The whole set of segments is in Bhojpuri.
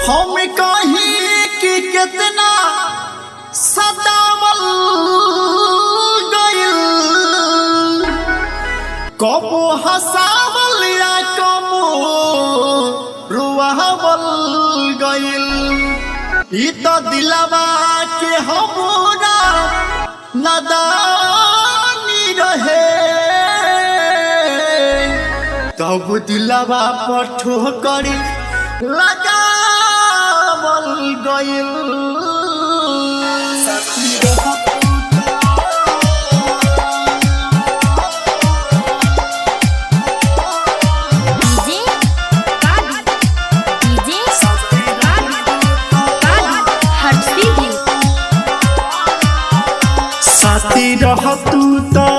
हम कहीं कि कितना सतावल गइल, कबो हंसावल या कबो रुआवल गइल। ई तो दिलवा के हमरा नादानी रहे, तब दिलवा पर ठोकरी लगावल गइल। साथी रहतू तो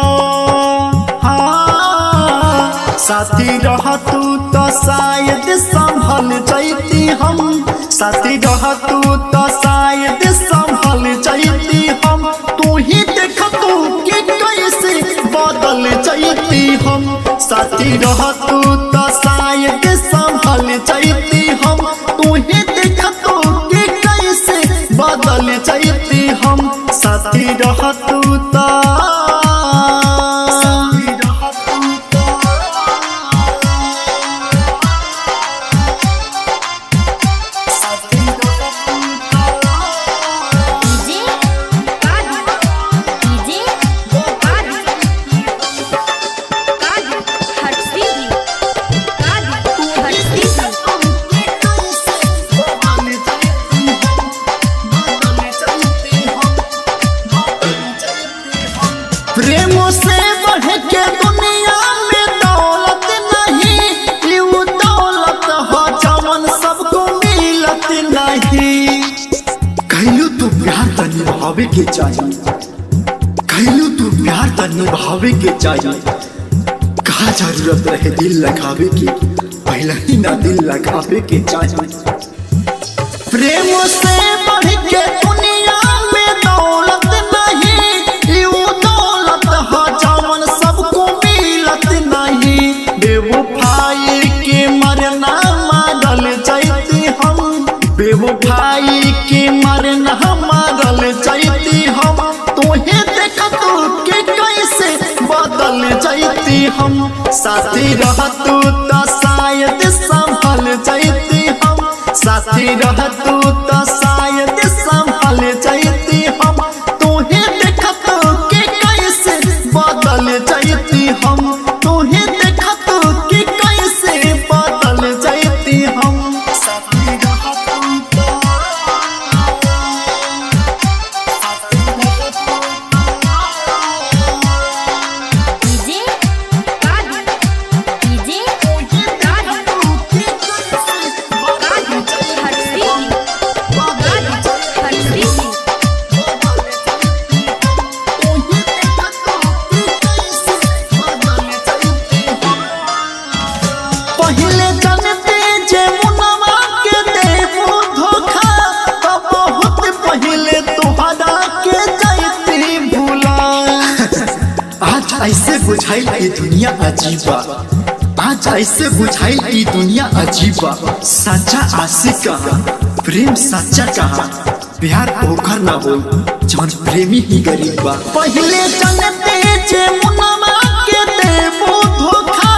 हाँ, साथी रहतू तो शायद संभल जैती हम, साथी रहतू तो शायद संभल जैती हम। तू ही देखतू कि कैसे बदल जैती हम, साथी रहतू तो शायद संभल जैती हम। तू ही देखतू कि कैसे बदल जैती हम, साथी रहतू तो प्रेमों से बढ़ के दुनिया में दौलत नहीं, यू दौलत हो जवन सबको मिलत नहीं। कहलू तू प्यार तो निभावे के चाहिए, कहलू तू प्यार तो निभावे के चाहिए। कहा जरूरत रहे दिल लगावे की, पहले ही ना दिल लगावे के चाहिए। प्रेमों से बढ़ के दुनिया में दौलत नहीं, यू दौलत हो जवन सबको मिलत नहीं। बेवफाई के मरना मारल जैती हम, बेवफाई के मरना मारल जैती हम। तोहे देखतू कि कैसे बदल जैती हम, साथी रहतू तो शायद संभल जैती हम, साथी रहतू तो शायद संभल जैती हम। तोहे देखतू कि कैसे बदल जैती हम, तोहे देखतू कि कैसे बदल जैती हम, साथी रहतू तो पहले जानते जे मुनवा के देबो धोखा, तब बहुत पहले तोहरा के जाती भूला। आज ऐसे बुझाइल ई दुनिया अजीबा, आज ऐसे बुझाइल ई दुनिया अजीबा। सच्चा आशिक कहाँ, प्रेम सच्चा कहाँ, प्यार ओकर ना हो जौन प्रेमी ही गरीब बा। पहले जानते जे मुनवा के देबो धोखा,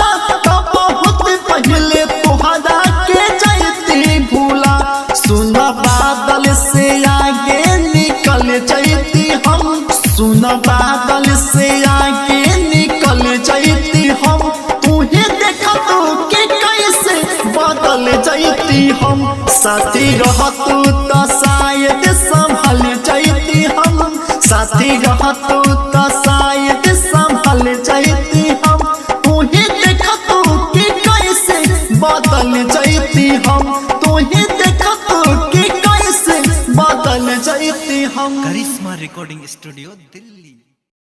तब बहुत पहले तोहरा के जाती भूला। सुन बादल से आगे निकल जाती हम, सुन बादल से आगे निकल जाती हम। तू ही देखतू कि कैसे बदल जाती हम, साथी रहतू तो शायद संभल जाती हम, साथी रहतू तो शायद संभल जाती हम। तू ही देखतू कि कैसे बदल जाती हम, तू ही देखतू कि कैसे बदल जाती हम। करिश्मा रिकॉर्डिंग स्टूडियो दिल्ली।